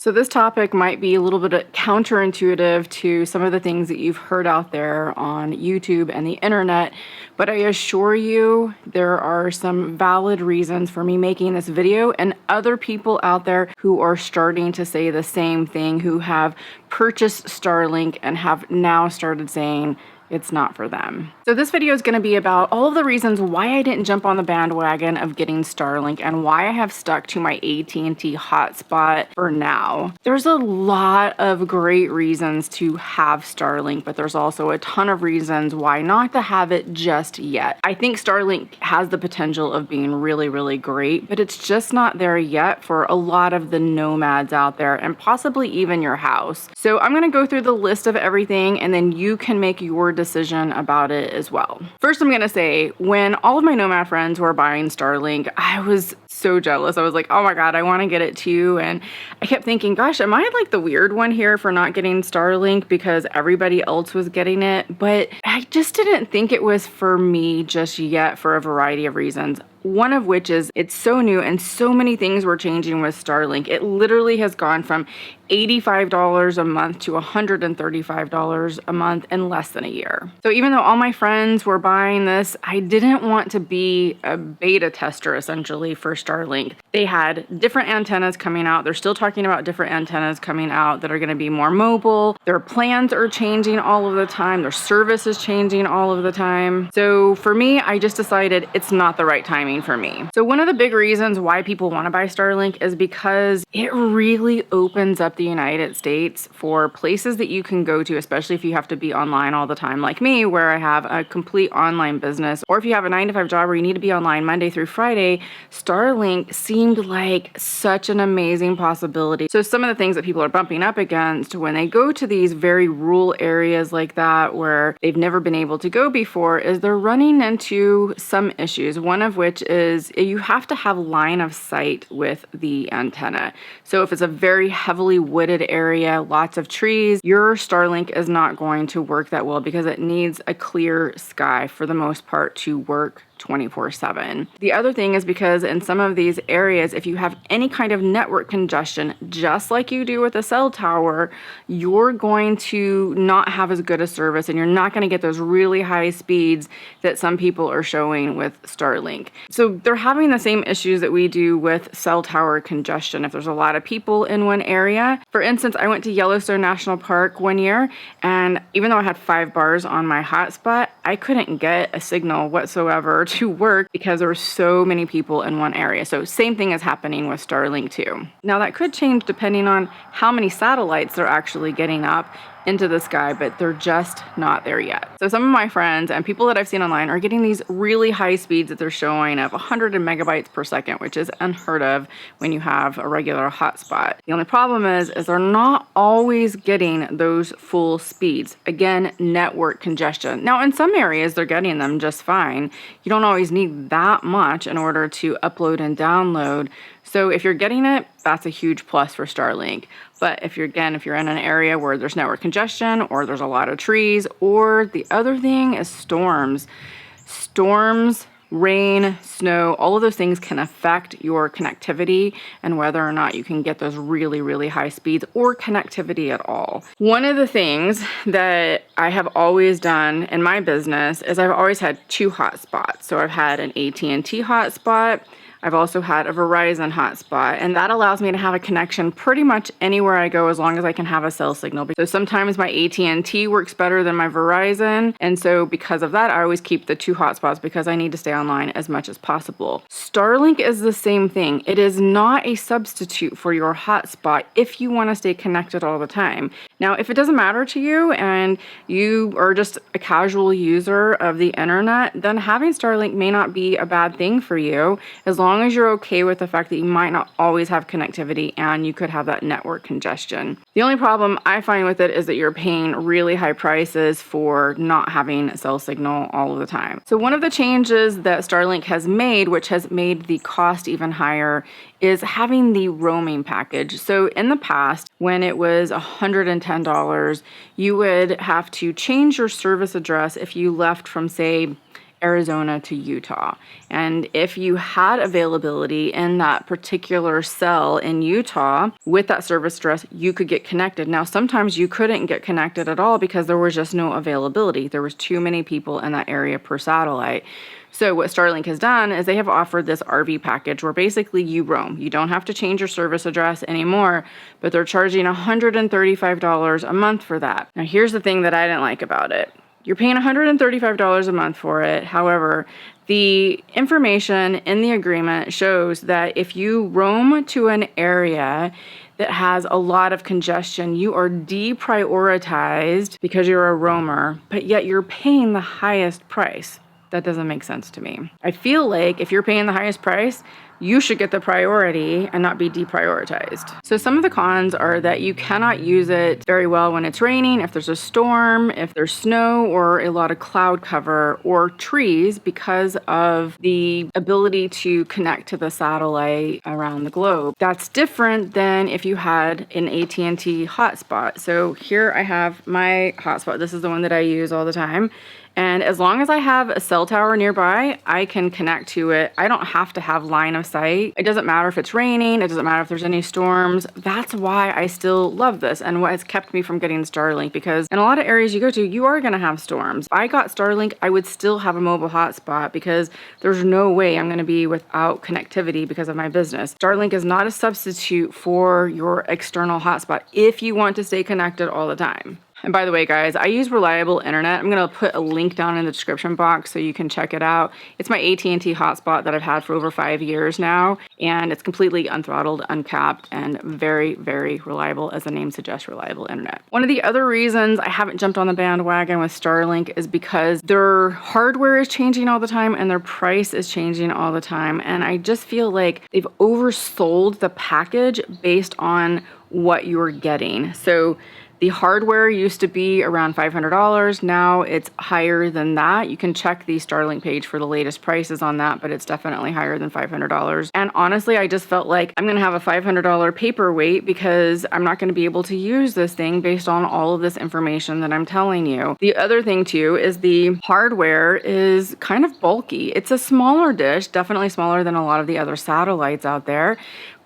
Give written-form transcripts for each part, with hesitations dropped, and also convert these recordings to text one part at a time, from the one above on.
So this topic might be a little bit counterintuitive to some of the things that you've heard out there on YouTube and the internet, but I assure you there are some valid reasons for me making this video, and other people out there who are starting to say the same thing, who have purchased Starlink and have now started saying it's not for them. So this video is going to be about all of the reasons why I didn't jump on the bandwagon of getting Starlink and why I have stuck to my at&T hotspot for now. There's a lot of great reasons to have Starlink, but there's also a ton of reasons why not to have it just yet. I think Starlink has the potential of being really, really great, but it's just not there yet for a lot of the nomads out there and possibly even your house. So I'm going to go through the list of everything and then you can make your decision about it as well. First, I'm gonna say, when all of my nomad friends were buying Starlink, I was so jealous. I was like, oh my God, I wanna get it too. And I kept thinking, gosh, am I like the weird one here for not getting Starlink because everybody else was getting it? But I just didn't think it was for me just yet for a variety of reasons. One of which is it's so new and so many things were changing with Starlink. It literally has gone from $85 a month to $135 a month in less than a year. So even though all my friends were buying this, I didn't want to be a beta tester essentially for Starlink. They had different antennas coming out. They're still talking about different antennas coming out that are going to be more mobile. Their plans are changing all of the time. Their service is changing all of the time. So for me, I just decided it's not the right timing for me. So one of the big reasons why people want to buy Starlink is because it really opens up the United States for places that you can go to, especially if you have to be online all the time like me, where I have a complete online business, or if you have a 9-to-5 job where you need to be online Monday through Friday. Starlink seemed like such an amazing possibility. So some of the things that people are bumping up against when they go to these very rural areas like that where they've never been able to go before is they're running into some issues, one of which is you have to have line of sight with the antenna. So if it's a very heavily wooded area, lots of trees, your Starlink is not going to work that well because it needs a clear sky for the most part to work 24/7. The other thing is because in some of these areas, if you have any kind of network congestion, just like you do with a cell tower, you're going to not have as good a service and you're not going to get those really high speeds that some people are showing with Starlink. So they're having the same issues that we do with cell tower congestion if there's a lot of people in one area. For instance, I went to Yellowstone National Park one year, and even though I had 5 bars on my hotspot, I couldn't get a signal whatsoever to work because there were so many people in one area. So same thing is happening with Starlink too. Now that could change depending on how many satellites they're actually getting up into the sky, but they're just not there yet. So some of my friends and people that I've seen online are getting these really high speeds that they're showing of 100 megabytes per second, which is unheard of when you have a regular hotspot. The only problem is they're not always getting those full speeds. Again, network congestion. Now in some areas they're getting them just fine. You don't always need that much in order to upload and download. So if you're getting it, that's a huge plus for Starlink. But if you're in an area where there's network congestion or there's a lot of trees, or the other thing is storms. Storms, rain, snow, all of those things can affect your connectivity and whether or not you can get those really, really high speeds or connectivity at all. One of the things that I have always done in my business is I've always had 2 hotspots. So I've had an at&T hotspot. I've also had a Verizon hotspot, and that allows me to have a connection pretty much anywhere I go as long as I can have a cell signal. So sometimes my at&T works better than my Verizon, and so because of that, I always keep the 2 hotspots because I need to stay online as much as possible. Starlink is the same thing. It is not a substitute for your hotspot if you want to stay connected all the time. Now, if it doesn't matter to you and you are just a casual user of the internet, then having Starlink may not be a bad thing for you as long as you're okay with the fact that you might not always have connectivity and you could have that network congestion. The only problem I find with it is that you're paying really high prices for not having a cell signal all of the time. So one of the changes that Starlink has made, which has made the cost even higher, is having the roaming package. So in the past, when it was $110, you would have to change your service address if you left from, say, Arizona to Utah. And if you had availability in that particular cell in Utah with that service address, you could get connected. Now, sometimes you couldn't get connected at all because there was just no availability. There was too many people in that area per satellite. So what Starlink has done is they have offered this RV package where basically you roam. You don't have to change your service address anymore, but they're charging $135 a month for that. Now, here's the thing that I didn't like about it. You're paying $135 a month for it. However, the information in the agreement shows that if you roam to an area that has a lot of congestion, you are deprioritized because you're a roamer, but yet you're paying the highest price. That doesn't make sense to me. I feel like if you're paying the highest price, you should get the priority and not be deprioritized. So some of the cons are that you cannot use it very well when it's raining, if there's a storm, if there's snow or a lot of cloud cover or trees because of the ability to connect to the satellite around the globe. That's different than if you had an at&T hotspot. So here I have my hotspot. This is the one that I use all the time. And as long as I have a cell tower nearby, I can connect to it. I don't have to have line of sight. It doesn't matter if it's raining. It doesn't matter if there's any storms. That's why I still love this and what has kept me from getting Starlink, because in a lot of areas you go to, you are going to have storms. If I got Starlink, I would still have a mobile hotspot because there's no way I'm going to be without connectivity because of my business. Starlink is not a substitute for your external hotspot if you want to stay connected all the time. And by the way, guys, I use reliable internet. I'm going to put a link down in the description box so you can check it out. It's my at&T hotspot that I've had for over 5 years now, and it's completely unthrottled, uncapped, and very, very reliable, as the name suggests, reliable internet. One of the other reasons I haven't jumped on the bandwagon with Starlink is because their hardware is changing all the time and their price is changing all the time. And I just feel like they've oversold the package based on what you're getting. So the hardware used to be around $500. Now it's higher than that. You can check the Starlink page for the latest prices on that, but it's definitely higher than $500. And honestly, I just felt like I'm gonna have a $500 paperweight because I'm not gonna be able to use this thing based on all of this information that I'm telling you. The other thing too is the hardware is kind of bulky. It's a smaller dish, definitely smaller than a lot of the other satellites out there,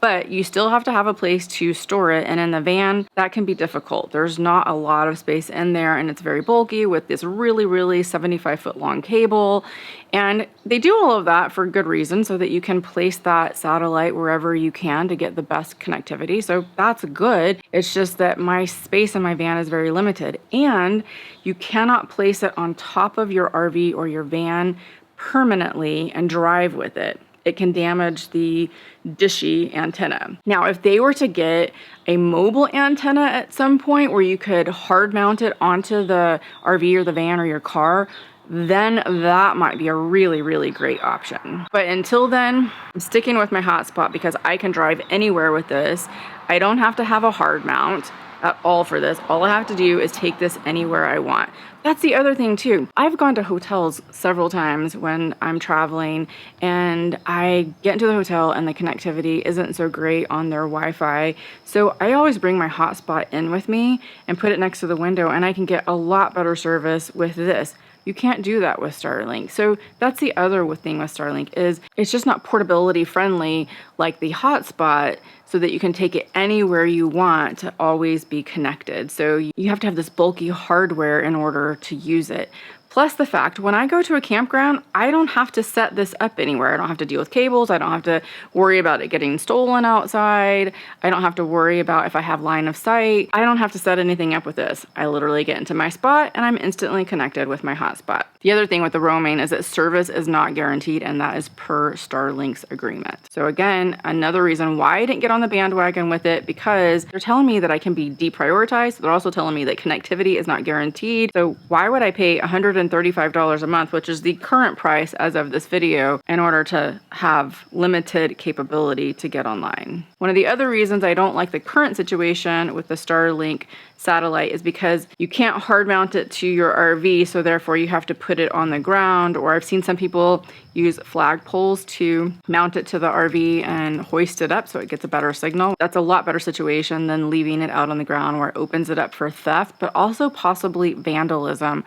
but you still have to have a place to store it. And in the van, that can be difficult. There's not a lot of space in there and it's very bulky with this really, really 75-foot long cable. And they do all of that for good reason so that you can place that satellite wherever you can to get the best connectivity. So that's good. It's just that my space in my van is very limited and you cannot place it on top of your RV or your van permanently and drive with it. It can damage the dishy antenna. Now, if they were to get a mobile antenna at some point where you could hard mount it onto the RV or the van or your car, then that might be a really, really great option. But until then, I'm sticking with my hotspot because I can drive anywhere with this. I don't have to have a hard mount at all for this. All I have to do is take this anywhere I want. That's the other thing too. I've gone to hotels several times when I'm traveling and I get into the hotel and the connectivity isn't so great on their Wi-Fi. So I always bring my hotspot in with me and put it next to the window and I can get a lot better service with this. You can't do that with Starlink. So that's the other thing with Starlink is it's just not portability friendly like the hotspot so that you can take it anywhere you want to always be connected. So you have to have this bulky hardware in order to use it. Plus the fact, when I go to a campground, I don't have to set this up anywhere. I don't have to deal with cables. I don't have to worry about it getting stolen outside. I don't have to worry about if I have line of sight. I don't have to set anything up with this. I literally get into my spot and I'm instantly connected with my hotspot. The other thing with the roaming is that service is not guaranteed and that is per Starlink's agreement. So again, another reason why I didn't get on the bandwagon with it because they're telling me that I can be deprioritized. They're also telling me that connectivity is not guaranteed. So why would I pay $135 a month, which is the current price as of this video, in order to have limited capability to get online? One of the other reasons I don't like the current situation with the Starlink satellite is because you can't hard mount it to your RV, so therefore you have to put it on the ground, or I've seen some people use flag poles to mount it to the RV and hoist it up so it gets a better signal. That's a lot better situation than leaving it out on the ground where it opens it up for theft, but also possibly vandalism.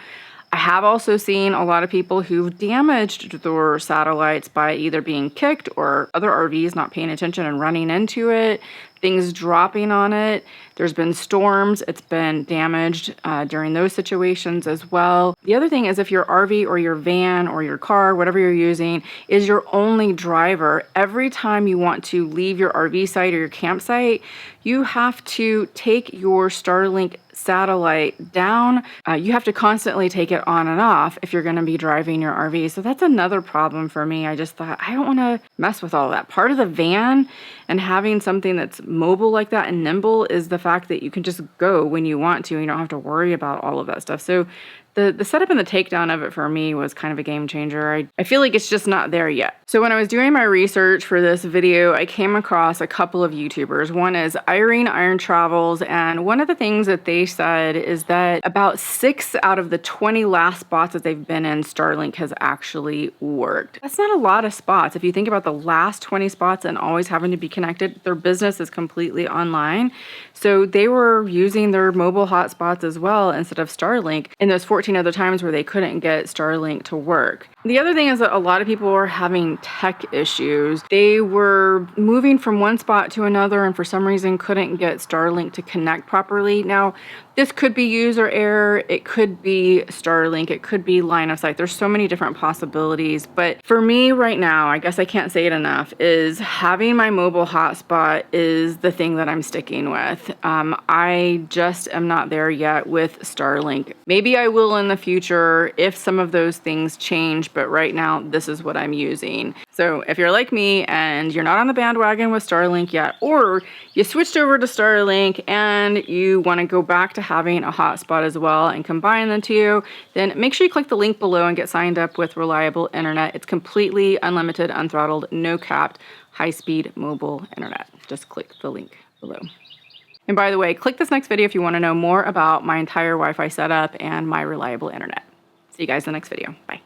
I have also seen a lot of people who've damaged their satellites by either being kicked or other RVs not paying attention and running into it, things dropping on it. There's been storms, it's been damaged during those situations as well. The other thing is if your RV or your van or your car, whatever you're using, is your only driver, every time you want to leave your RV site or your campsite, you have to take your Starlink satellite down. You have to constantly take it on and off if you're going to be driving your RV. So that's another problem for me. I just thought, I don't want to mess with all that. Part of the van and having something that's mobile like that and nimble is the fact that you can just go when you want to. You don't have to worry about all of that stuff. So the setup and the takedown of it for me was kind of a game changer. I feel like it's just not there yet. So when I was doing my research for this video, I came across a couple of YouTubers. One is Irene Iron Travels, and one of the things that they said is that about 6 out of the 20 last spots that they've been in, Starlink has actually worked. That's not a lot of spots. If you think about the last 20 spots and always having to be connected, their business is completely online. So they were using their mobile hotspots as well instead of Starlink in those 14 other times where they couldn't get Starlink to work. The other thing is that a lot of people were having tech issues. They were moving from one spot to another and for some reason couldn't get Starlink to connect properly. Now, this could be user error, it could be Starlink, it could be line of sight. There's so many different possibilities. But for me right now, I guess I can't say it enough, is having my mobile hotspot is the thing that I'm sticking with. I just am not there yet with Starlink. Maybe I will in the future if some of those things change, but right now this is what I'm using. So if you're like me and you're not on the bandwagon with Starlink yet, or you switched over to Starlink and you want to go back to having a hotspot as well and combine the two, then make sure you click the link below and get signed up with reliable internet. It's completely unlimited, unthrottled, no capped, high-speed mobile internet. Just click the link below. And by the way, click this next video if you want to know more about my entire Wi-Fi setup and my reliable internet. See you guys in the next video. Bye.